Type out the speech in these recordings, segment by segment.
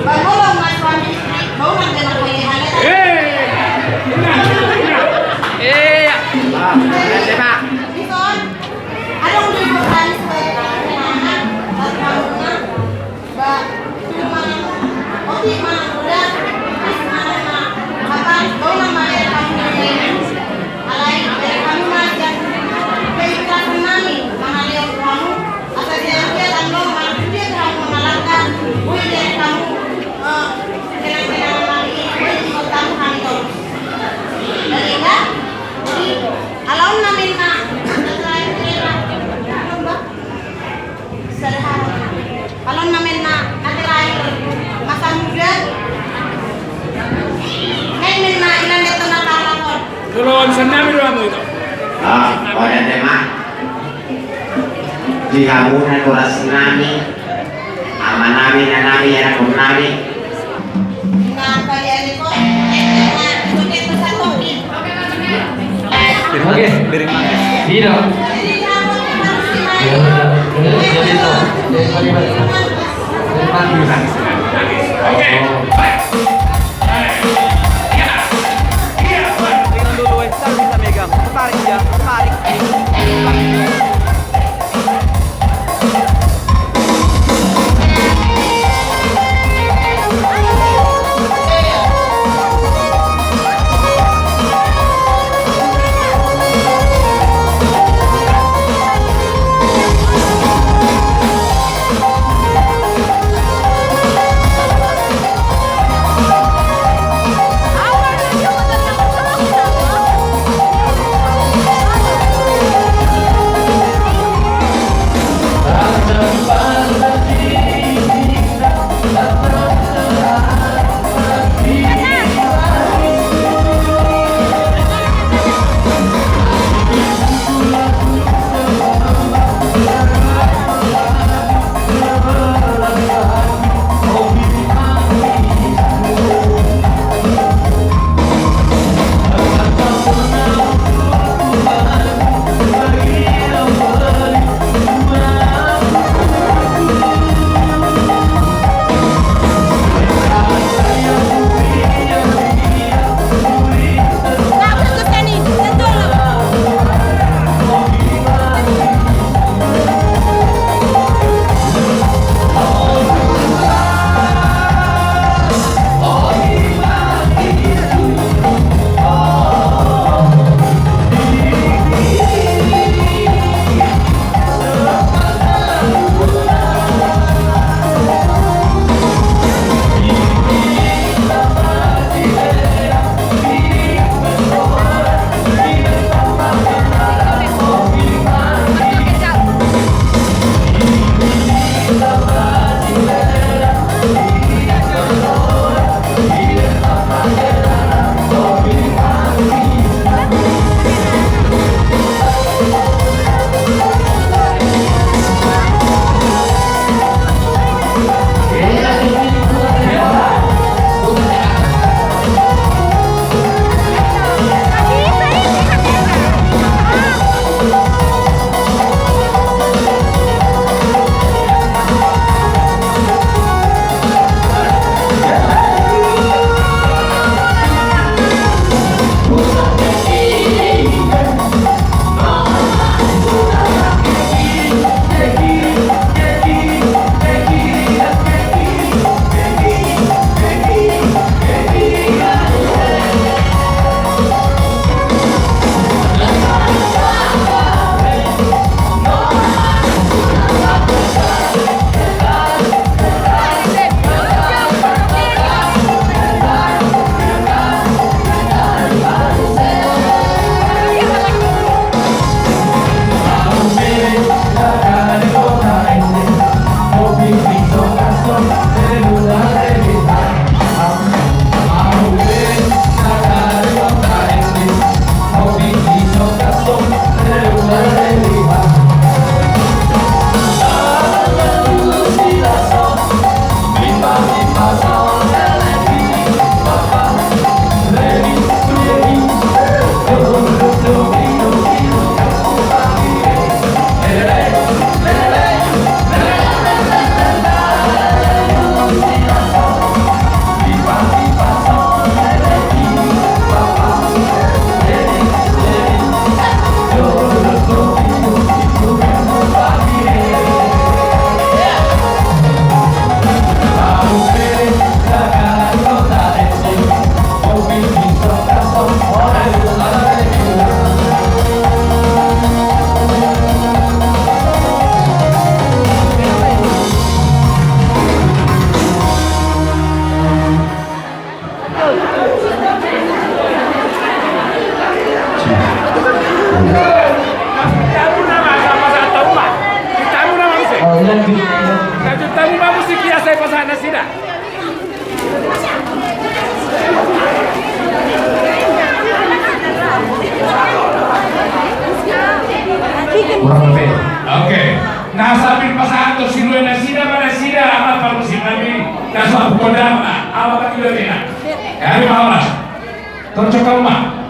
Bagulong mas suami istri, bau nang jangan pilihan kita. Bison, anong libutan sa kailangan at kauna ba tumang okay mga udah mas mana na habang bau nang may kami alay may kami majan keikhlasan namin mahaliw kamu asa dia ano maksudnya kamu malangkan boleh kamu kailangan lagi boleh kamu kantor dari enggak jadi alaun namin na alaun namin na natirahin masa muda ngayon na ilan ito nakalakon Turun senam itu kamu itu. Pada tema di kamu naturas nami ama nami na nami anak nami na kalian ito ito dito sa topi Oke, piring makan. Iya. jadi kamu harus Jadi itu. Oke. Baik. Pegang dulu, Sal bisa megang. Tarik dia, tarik. Cocok kamu mah?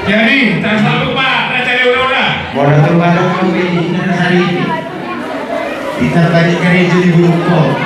Jadi, jangan lupa baca ulang-ulang. Orang terbaru kami di hari ini. Kita tadi kerja di Buluko.